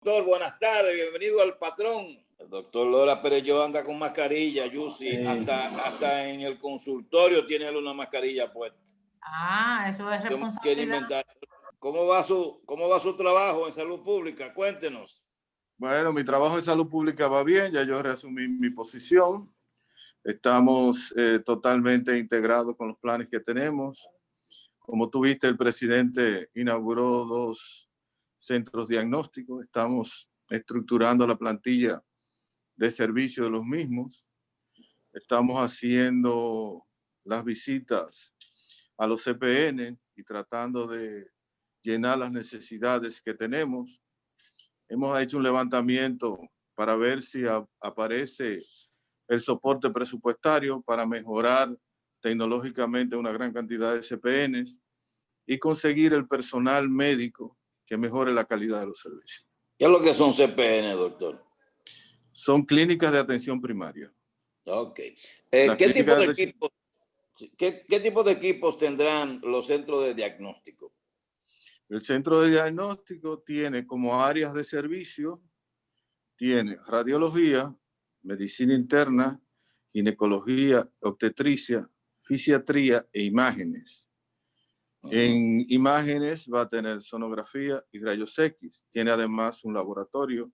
Doctor, buenas tardes, bienvenido al patrón. El doctor Lora Perello anda con mascarilla, Yusi, hasta en el consultorio tiene él una mascarilla puesta. Eso es responsabilidad. ¿Cómo va su trabajo en salud pública? Cuéntenos. Bueno, mi trabajo en salud pública va bien, ya yo reasumí mi posición. Estamos totalmente integrados con los planes que tenemos. Como tú viste, el presidente inauguró 2 centros diagnósticos. Estamos estructurando la plantilla de servicio de los mismos. Estamos haciendo las visitas a los CPN y tratando de llenar las necesidades que tenemos. Hemos hecho un levantamiento para ver si aparece el soporte presupuestario para mejorar tecnológicamente una gran cantidad de CPNs y conseguir el personal médico que mejore la calidad de los servicios. ¿Qué es lo que son CPN, doctor? Son clínicas de atención primaria. Ok. ¿Qué tipo de equipos tendrán los centros de diagnóstico? El centro de diagnóstico tiene como áreas de servicio, tiene radiología, medicina interna, ginecología, obstetricia, fisiatría e imágenes. En imágenes va a tener sonografía y rayos X. Tiene además un laboratorio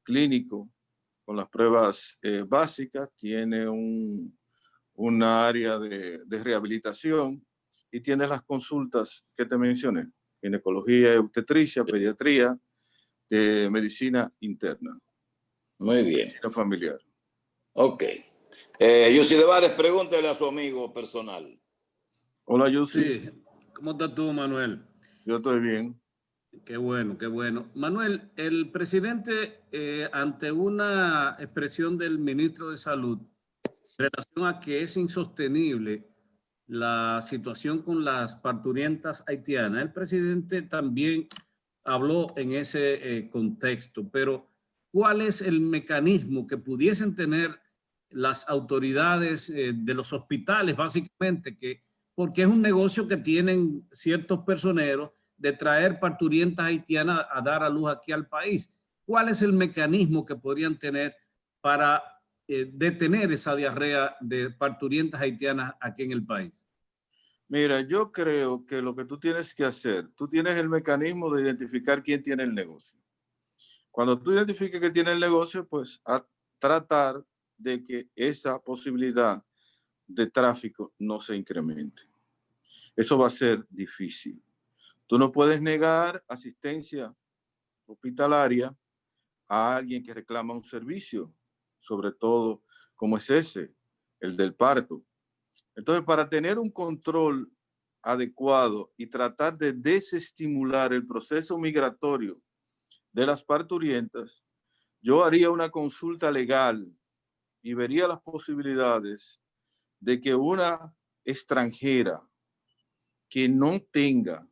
clínico con las pruebas básicas. Tiene una área de rehabilitación y tiene las consultas que te mencioné. Ginecología, obstetricia, pediatría, medicina interna. Muy bien. Medicina familiar. Ok. Yusi Devares, pregúntele a su amigo personal. Hola, Yusi. Sí. ¿Cómo estás tú, Manuel? Yo estoy bien. Qué bueno, qué bueno. Manuel, el presidente, ante una expresión del ministro de Salud en relación a que es insostenible la situación con las parturientas haitianas, el presidente también habló en ese contexto, pero ¿cuál es el mecanismo que pudiesen tener las autoridades de los hospitales, básicamente, porque es un negocio que tienen ciertos personeros de traer parturientas haitianas a dar a luz aquí al país? ¿Cuál es el mecanismo que podrían tener para detener esa diarrea de parturientas haitianas aquí en el país? Mira, yo creo que lo que tú tienes que hacer, tú tienes el mecanismo de identificar quién tiene el negocio. Cuando tú identifiques que tiene el negocio, pues a tratar de que esa posibilidad de tráfico no se incremente. Eso va a ser difícil. Tú no puedes negar asistencia hospitalaria a alguien que reclama un servicio, sobre todo como es ese, el del parto. Entonces, para tener un control adecuado y tratar de desestimular el proceso migratorio de las parturientas, yo haría una consulta legal y vería las posibilidades de que una extranjera que no tenga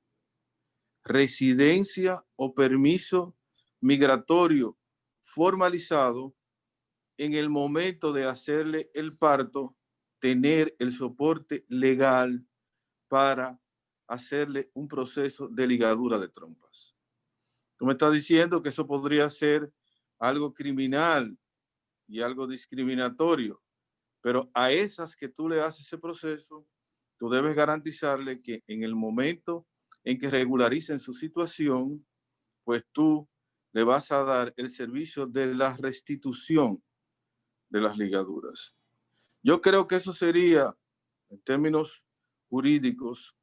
residencia o permiso migratorio formalizado, en el momento de hacerle el parto, tener el soporte legal para hacerle un proceso de ligadura de trompas. Tú me estás diciendo que eso podría ser algo criminal y algo discriminatorio, pero a esas que tú le haces ese proceso, tú debes garantizarle que en el momento en que regularicen su situación, pues tú le vas a dar el servicio de la restitución de las ligaduras. Yo creo que eso sería, en términos jurídicos,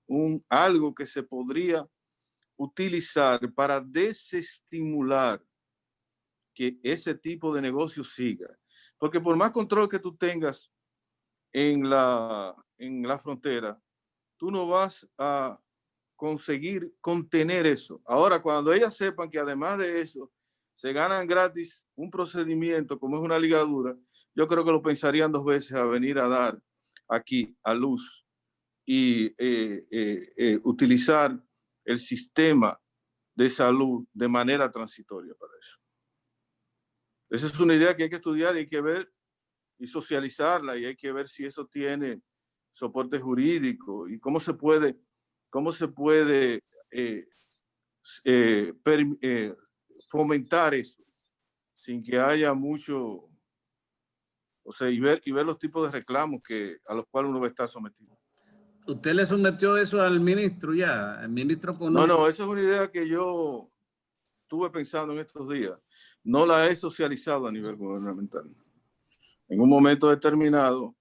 algo que se podría utilizar para desestimular que ese tipo de negocio siga. Porque por más control que tú tengas en la frontera, tú no vas a conseguir contener eso. Ahora, cuando ellas sepan que además de eso se ganan gratis un procedimiento como es una ligadura, yo creo que lo pensarían 2 veces a venir a dar aquí a luz y utilizar el sistema de salud de manera transitoria para eso. Esa es una idea que hay que estudiar y hay que ver y socializarla, y hay que ver si eso tiene soporte jurídico y cómo se puede fomentar eso, sin que haya mucho, o sea, y ver los tipos de reclamos a los cuales uno va a estar sometido. ¿Usted le sometió eso al ministro ya? ¿El ministro No, esa es una idea que yo estuve pensando en estos días. No la he socializado a nivel gubernamental. En un momento determinado,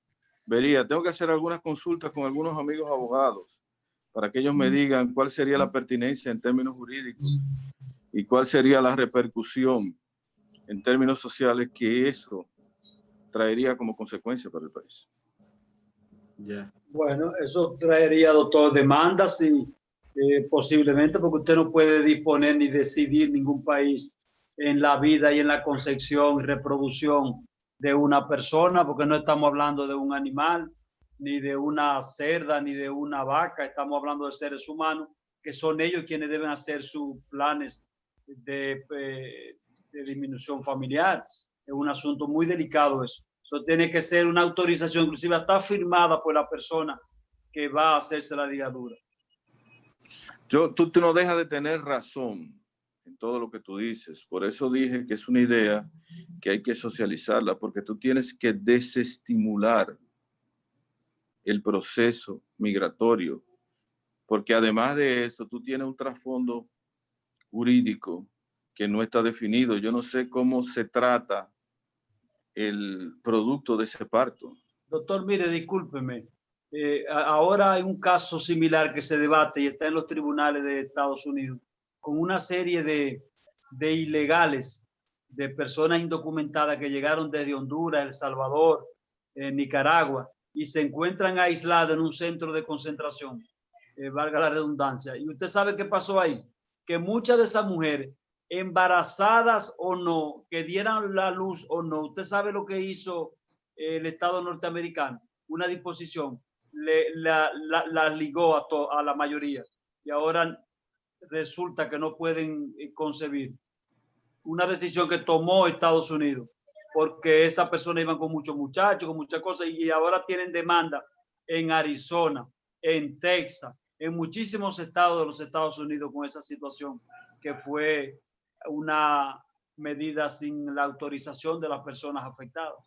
tengo que hacer algunas consultas con algunos amigos abogados para que ellos me digan cuál sería la pertinencia en términos jurídicos y cuál sería la repercusión en términos sociales que eso traería como consecuencia para el país. Yeah. Bueno, eso traería, doctor, demandas y posiblemente, porque usted no puede disponer ni decidir ningún país en la vida y en la concepción y reproducción de una persona, porque no estamos hablando de un animal, ni de una cerda, ni de una vaca, estamos hablando de seres humanos, que son ellos quienes deben hacer sus planes de disminución familiar. Es un asunto muy delicado eso. Eso tiene que ser una autorización, inclusive está firmada por la persona que va a hacerse la ligadura. Tú no dejas de tener razón en todo lo que tú dices. Por eso dije que es una idea que hay que socializarla, porque tú tienes que desestimular el proceso migratorio, porque además de eso, tú tienes un trasfondo jurídico que no está definido. Yo no sé cómo se trata el producto de ese parto. Doctor, mire, discúlpeme. Ahora hay un caso similar que se debate y está en los tribunales de Estados Unidos con una serie de ilegales, de personas indocumentadas que llegaron desde Honduras, El Salvador, Nicaragua, y se encuentran aisladas en un centro de concentración, valga la redundancia. Y usted sabe qué pasó ahí, que muchas de esas mujeres, embarazadas o no, que dieran la luz o no, usted sabe lo que hizo el Estado norteamericano, una disposición, la ligó a la mayoría y ahora resulta que no pueden concebir. Una decisión que tomó Estados Unidos porque esas personas iban con muchos muchachos, con muchas cosas, y ahora tienen demanda en Arizona, en Texas, en muchísimos estados de los Estados Unidos con esa situación, que fue una medida sin la autorización de las personas afectadas.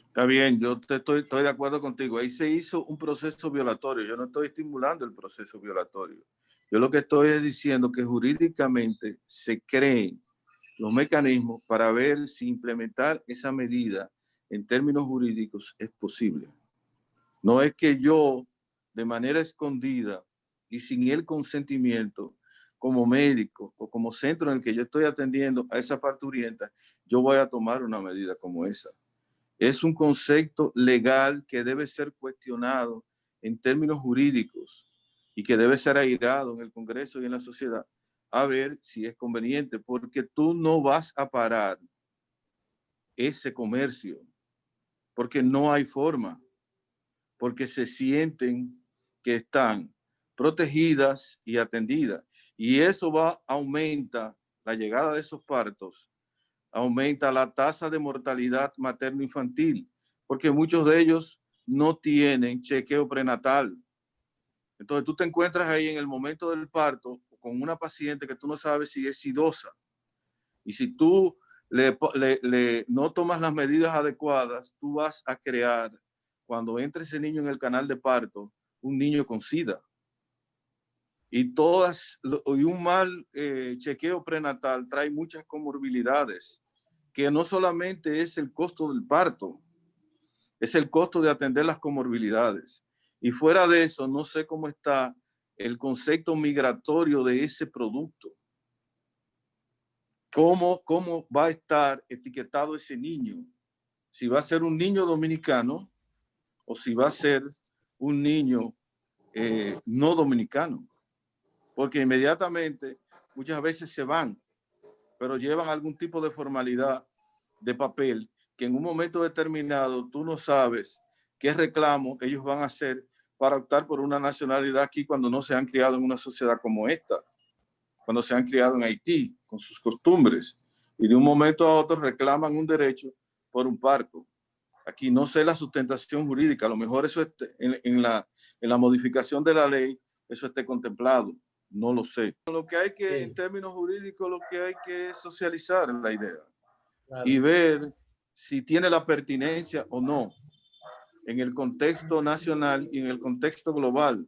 Está bien, yo estoy de acuerdo contigo. Ahí se hizo un proceso violatorio. Yo no estoy estimulando el proceso violatorio. Yo lo que estoy es diciendo que jurídicamente se creen los mecanismos para ver si implementar esa medida en términos jurídicos es posible. No es que yo, de manera escondida y sin el consentimiento, como médico o como centro en el que yo estoy atendiendo a esa parturienta, yo voy a tomar una medida como esa. Es un concepto legal que debe ser cuestionado en términos jurídicos y que debe ser airado en el Congreso y en la sociedad a ver si es conveniente, porque tú no vas a parar ese comercio, porque no hay forma, porque se sienten que están protegidas y atendidas. Y eso aumenta la llegada de esos partos, aumenta la tasa de mortalidad materno-infantil, porque muchos de ellos no tienen chequeo prenatal. Entonces tú te encuentras ahí en el momento del parto con una paciente que tú no sabes si es sidosa. Y si tú no tomas las medidas adecuadas, tú vas a crear, cuando entre ese niño en el canal de parto, un niño con SIDA. Y un mal chequeo prenatal trae muchas comorbilidades, que no solamente es el costo del parto, es el costo de atender las comorbilidades. Y fuera de eso, no sé cómo está el concepto migratorio de ese producto. ¿Cómo va a estar etiquetado ese niño? Si va a ser un niño dominicano o si va a ser un niño no dominicano. Porque inmediatamente muchas veces se van, pero llevan algún tipo de formalidad de papel que en un momento determinado tú no sabes qué reclamo ellos van a hacer para optar por una nacionalidad aquí cuando no se han criado en una sociedad como esta, cuando se han criado en Haití con sus costumbres y de un momento a otro reclaman un derecho por un parto. Aquí no sé la sustentación jurídica, a lo mejor eso en la modificación de la ley, eso esté contemplado. no lo sé. Lo que hay que, en términos jurídicos, lo que hay que es socializar la idea y ver si tiene la pertinencia o no en el contexto nacional y en el contexto global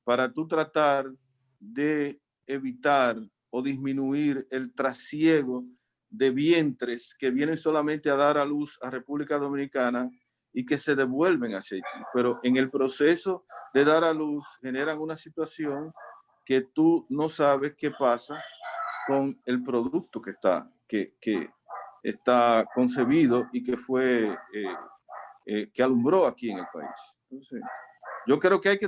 para tú tratar de evitar o disminuir el trasiego de vientres que vienen solamente a dar a luz a República Dominicana y que se devuelven hacia Haití. Pero en el proceso de dar a luz generan una situación que tú no sabes qué pasa con el producto que está concebido y que fue que alumbró aquí en el país. Entonces, yo creo que hay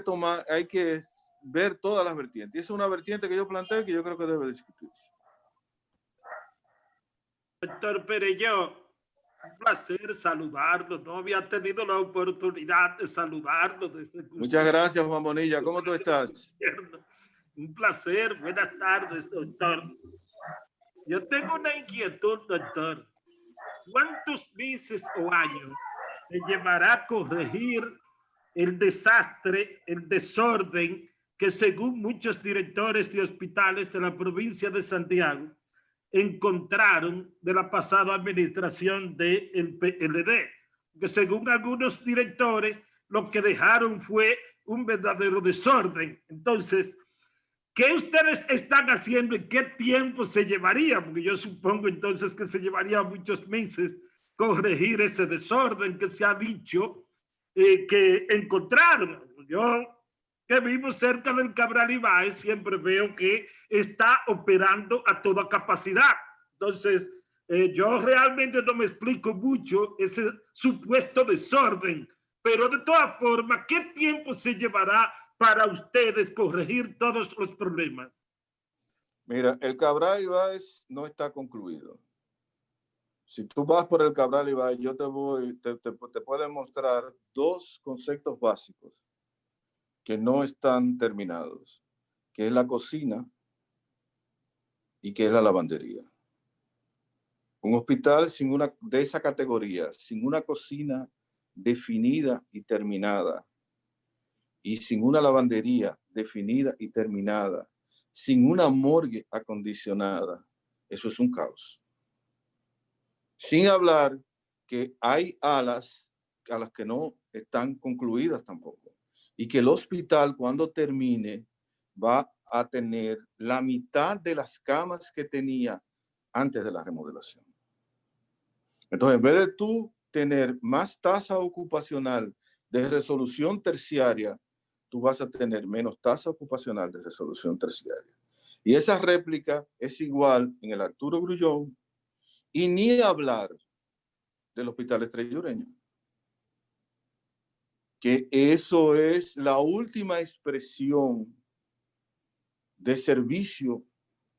que ver todas las vertientes. Y esa es una vertiente que yo planteo y que yo creo que debe discutirse. Doctor Perelló, un placer saludarlo. No había tenido la oportunidad de saludarlo. Desde Muchas gracias, Juan Bonilla. ¿Cómo tú estás? Un placer. Buenas tardes, doctor. Yo tengo una inquietud, doctor. ¿Cuántos meses o años se llevará a corregir el desastre, el desorden que según muchos directores de hospitales de la provincia de Santiago encontraron de la pasada administración del PLD? Que según algunos directores lo que dejaron fue un verdadero desorden. Entonces, ¿qué ustedes están haciendo y qué tiempo se llevaría? Porque yo supongo entonces que se llevaría muchos meses corregir ese desorden que se ha dicho que encontraron. Yo que vivo cerca del Cabral Ibáez siempre veo que está operando a toda capacidad. Entonces, yo realmente no me explico mucho ese supuesto desorden, pero de todas formas, ¿qué tiempo se llevará para ustedes corregir todos los problemas? Mira, el Cabral Ibáez no está concluido. Si tú vas por el Cabral Ibáez, yo te puedo mostrar dos conceptos básicos que no están terminados, que es la cocina y que es la lavandería. Un hospital de esa categoría, sin una cocina definida y terminada, y sin una lavandería definida y terminada, sin una morgue acondicionada, eso es un caos. Sin hablar que hay alas a las que no están concluidas tampoco, y que el hospital cuando termine va a tener la mitad de las camas que tenía antes de la remodelación. Entonces, en vez de tú tener más tasa ocupacional de resolución terciaria, tú vas a tener menos tasa ocupacional de resolución terciaria. Y esa réplica es igual en el Arturo Grullón y ni hablar del Hospital Estrella Ureña, que eso es la última expresión de servicio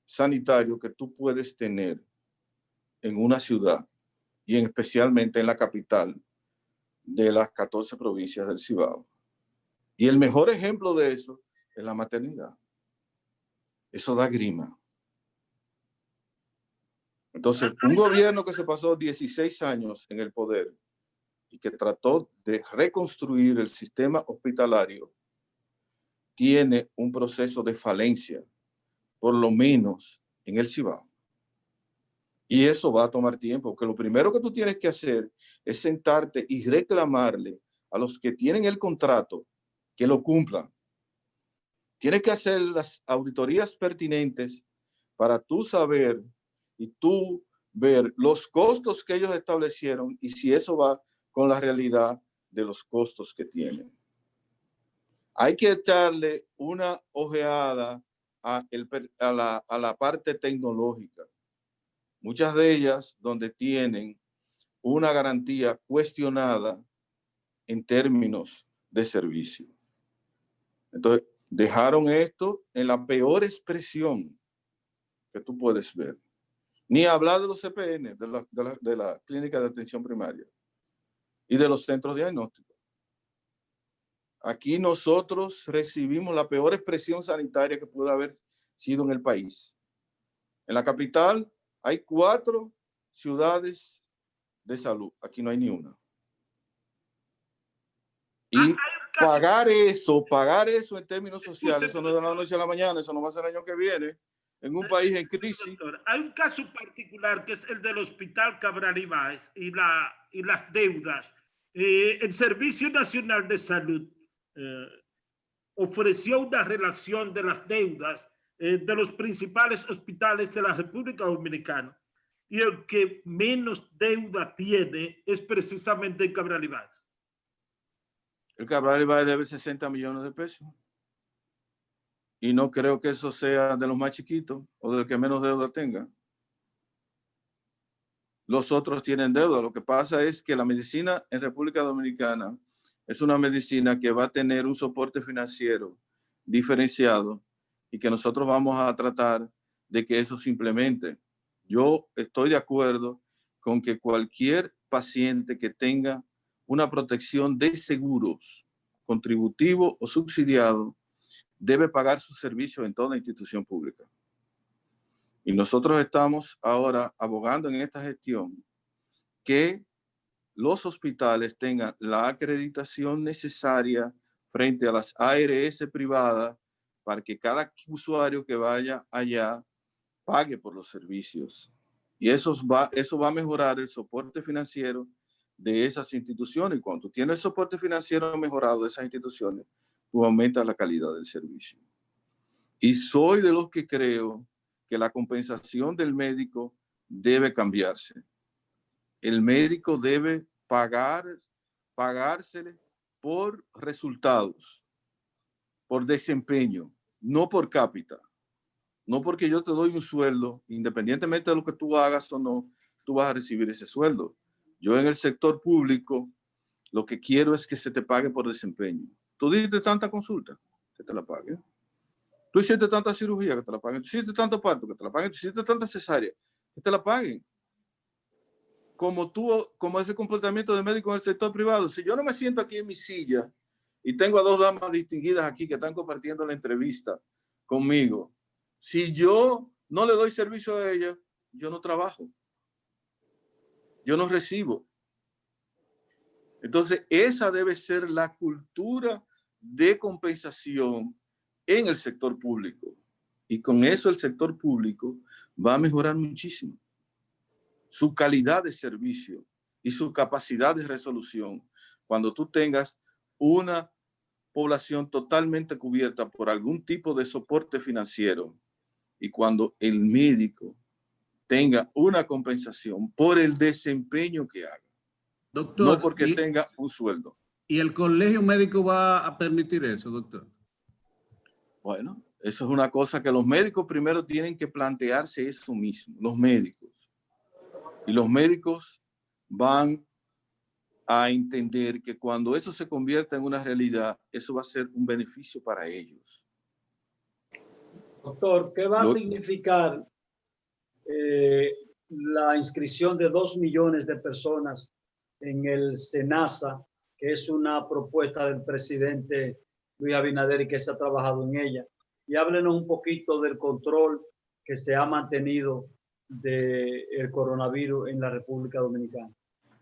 sanitario que tú puedes tener en una ciudad y especialmente en la capital de las 14 provincias del Cibao. Y el mejor ejemplo de eso es la maternidad. Eso da grima. Entonces, un gobierno que se pasó 16 años en el poder y que trató de reconstruir el sistema hospitalario tiene un proceso de falencia, por lo menos en el Cibao. Y eso va a tomar tiempo, porque lo primero que tú tienes que hacer es sentarte y reclamarle a los que tienen el contrato que lo cumplan. Tienes que hacer las auditorías pertinentes para tú saber y tú ver los costos que ellos establecieron y si eso va con la realidad de los costos que tienen. Hay que echarle una ojeada a la parte tecnológica. Muchas de ellas donde tienen una garantía cuestionada en términos de servicio. Entonces, dejaron esto en la peor expresión que tú puedes ver. Ni hablar de los CPN, de la clínica de atención primaria y de los centros diagnósticos. Aquí nosotros recibimos la peor expresión sanitaria que pudo haber sido en el país. En la capital hay 4 ciudades de salud. Aquí no hay ni una. Y pagar eso en términos sociales, eso no es de la noche a la mañana, eso no va a ser el año que viene, en un país en crisis. Doctor, hay un caso particular que es el del Hospital Cabral Ibáez y las deudas. El Servicio Nacional de Salud ofreció una relación de las deudas de los principales hospitales de la República Dominicana, y el que menos deuda tiene es precisamente el Cabral Ibáez. El Cabral Ibáez debe 60 millones de pesos. Y no creo que eso sea de los más chiquitos o del que menos deuda tenga. Los otros tienen deuda. Lo que pasa es que la medicina en República Dominicana es una medicina que va a tener un soporte financiero diferenciado y que nosotros vamos a tratar de que eso se implemente. Yo estoy de acuerdo con que cualquier paciente que tenga una protección de seguros, contributivo o subsidiado, debe pagar su servicio en toda institución pública. Y nosotros estamos ahora abogando en esta gestión que los hospitales tengan la acreditación necesaria frente a las ARS privadas para que cada usuario que vaya allá pague por los servicios. Y eso va a mejorar el soporte financiero de esas instituciones. Y cuando tú tienes el soporte financiero mejorado de esas instituciones, tú aumentas la calidad del servicio. Y soy de los que creo que la compensación del médico debe cambiarse. El médico debe pagársele por resultados, por desempeño, no por cápita. No porque yo te doy un sueldo, independientemente de lo que tú hagas o no, tú vas a recibir ese sueldo. Yo en el sector público lo que quiero es que se te pague por desempeño. Tú diste tanta consulta, que te la paguen. Tú hiciste tanta cirugía, que te la paguen. Tú hiciste tanto parto, que te la paguen. Tú hiciste tanta cesárea, que te la paguen. Como es el comportamiento de médico en el sector privado. Si yo no me siento aquí en mi silla y tengo a dos damas distinguidas aquí que están compartiendo la entrevista conmigo, si yo no le doy servicio a ellas, yo no trabajo. Yo no recibo. Entonces, esa debe ser la cultura de compensación en el sector público. Y con eso el sector público va a mejorar muchísimo su calidad de servicio y su capacidad de resolución. Cuando tú tengas una población totalmente cubierta por algún tipo de soporte financiero y cuando el médico tenga una compensación por el desempeño que haga. Doctor, no porque tenga un sueldo. ¿Y el colegio médico va a permitir eso, doctor? Bueno, eso es una cosa que los médicos primero tienen que plantearse eso mismo, los médicos. Y los médicos van a entender que cuando eso se convierta en una realidad, eso va a ser un beneficio para ellos. Doctor, ¿qué va a significar la inscripción de 2 millones de personas en el SENASA, que es una propuesta del presidente Luis Abinader y que se ha trabajado en ella? Y háblenos un poquito del control que se ha mantenido del coronavirus en la República Dominicana.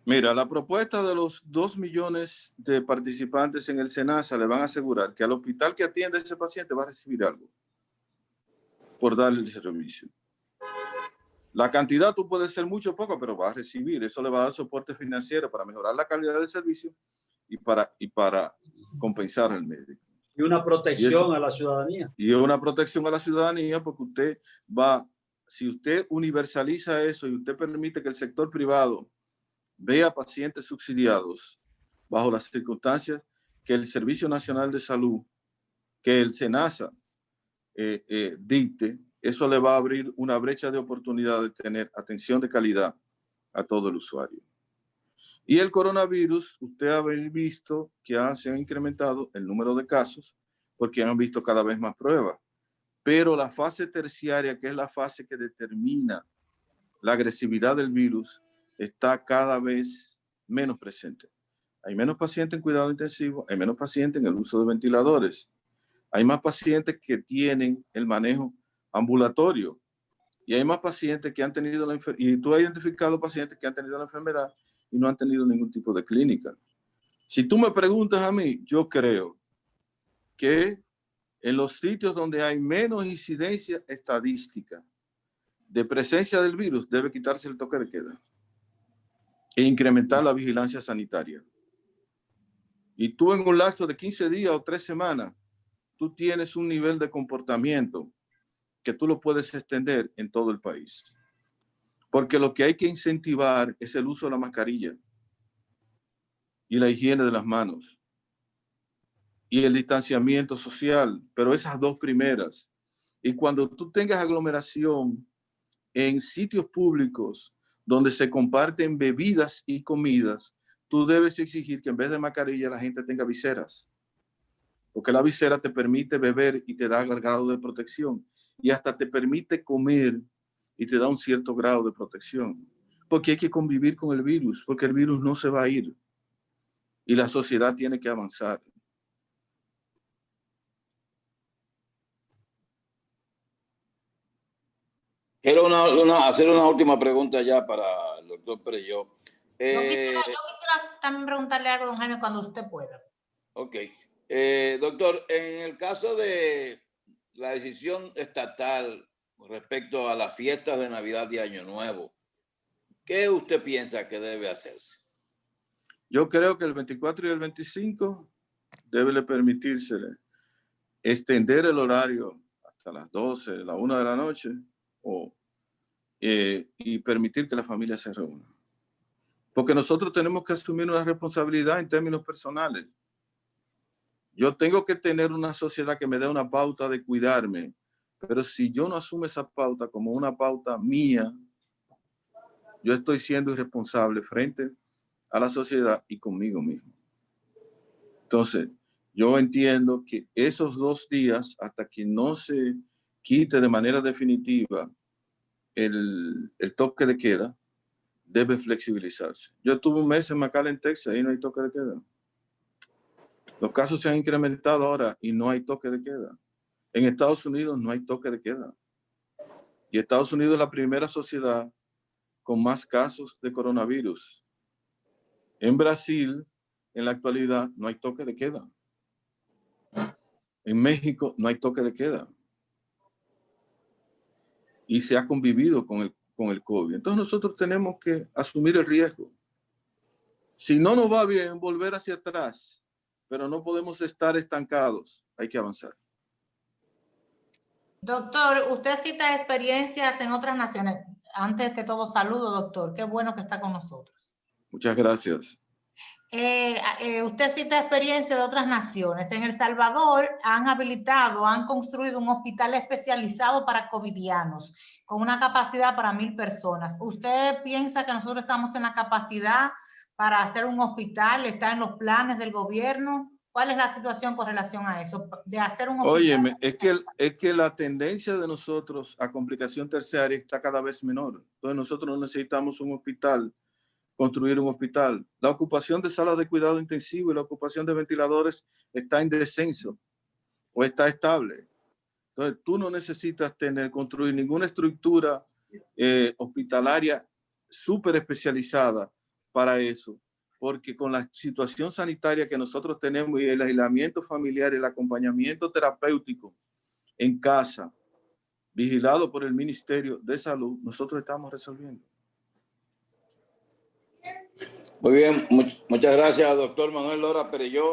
Mira, la propuesta de los 2 millones de participantes en el SENASA le van a asegurar que al hospital que atiende a ese paciente va a recibir algo por darle el servicio. La cantidad tú puedes ser mucho o poco, pero vas a recibir. Eso le va a dar soporte financiero para mejorar la calidad del servicio y para compensar al médico. Y una protección a la ciudadanía. Y una protección a la ciudadanía porque usted va, si usted universaliza eso y usted permite que el sector privado vea pacientes subsidiados bajo las circunstancias que el Servicio Nacional de Salud, que el SENASA dicte, eso le va a abrir una brecha de oportunidad de tener atención de calidad a todo el usuario. Y el coronavirus, usted ha visto que se ha incrementado el número de casos porque han visto cada vez más pruebas. Pero la fase terciaria, que es la fase que determina la agresividad del virus, está cada vez menos presente. Hay menos pacientes en cuidado intensivo, hay menos pacientes en el uso de ventiladores. Hay más pacientes que tienen el manejo ambulatorio y hay más pacientes que han tenido la enfermedad. Y tú has identificado pacientes que han tenido la enfermedad y no han tenido ningún tipo de clínica. Si tú me preguntas a mí, yo creo que en los sitios donde hay menos incidencia estadística de presencia del virus, debe quitarse el toque de queda e incrementar la vigilancia sanitaria. Y tú en un lapso de 15 días o 3 semanas, tú tienes un nivel de comportamiento que tú lo puedes extender en todo el país. Porque lo que hay que incentivar es el uso de la mascarilla y la higiene de las manos y el distanciamiento social, pero esas dos primeras. Y cuando tú tengas aglomeración en sitios públicos donde se comparten bebidas y comidas, tú debes exigir que en vez de mascarilla la gente tenga viseras, porque la visera te permite beber y te da grado de protección, y hasta te permite comer y te da un cierto grado de protección, porque hay que convivir con el virus, porque el virus no se va a ir y la sociedad tiene que avanzar. Quiero hacer una última pregunta ya para el doctor Perelló. Yo quisiera también preguntarle algo, don Jaime, cuando usted pueda. Ok. Doctor, en el caso de la decisión estatal respecto a las fiestas de Navidad y Año Nuevo, ¿qué usted piensa que debe hacerse? Yo creo que el 24 y el 25 debe permitírsele extender el horario hasta las 12, la 1 de la noche, y permitir que la familia se reúna. Porque nosotros tenemos que asumir una responsabilidad en términos personales. Yo tengo que tener una sociedad que me dé una pauta de cuidarme, pero si yo no asumo esa pauta como una pauta mía, yo estoy siendo irresponsable frente a la sociedad y conmigo mismo. Entonces, yo entiendo que esos 2 días, hasta que no se quite de manera definitiva el toque de queda, debe flexibilizarse. Yo estuve un mes en McAllen, Texas, y no hay toque de queda. Los casos se han incrementado ahora y no hay toque de queda. En Estados Unidos no hay toque de queda. Y Estados Unidos es la primera sociedad con más casos de coronavirus. En Brasil, en la actualidad, no hay toque de queda. En México no hay toque de queda. Y se ha convivido con el COVID. Entonces nosotros tenemos que asumir el riesgo. Si no nos va bien, volver hacia atrás, pero no podemos estar estancados. Hay que avanzar. Doctor, usted cita experiencias en otras naciones. Antes que todo, saludo, doctor. Qué bueno que está con nosotros. Muchas gracias. Usted cita experiencias de otras naciones. En El Salvador han construido un hospital especializado para covidianos con una capacidad para 1,000 personas. ¿Usted piensa que nosotros estamos en la capacidad para hacer un hospital? ¿Está en los planes del gobierno? ¿Cuál es la situación con relación a eso? De hacer un hospital. Óyeme, es que la tendencia de nosotros a complicación terciaria está cada vez menor. Entonces nosotros no necesitamos un hospital, construir un hospital. La ocupación de salas de cuidado intensivo y la ocupación de ventiladores está en descenso o está estable. Entonces tú no necesitas construir ninguna estructura hospitalaria súper especializada para eso, porque con la situación sanitaria que nosotros tenemos y el aislamiento familiar, el acompañamiento terapéutico en casa, vigilado por el Ministerio de Salud, nosotros estamos resolviendo. Muy bien, muchas gracias, doctor Manuel Lora Perelló.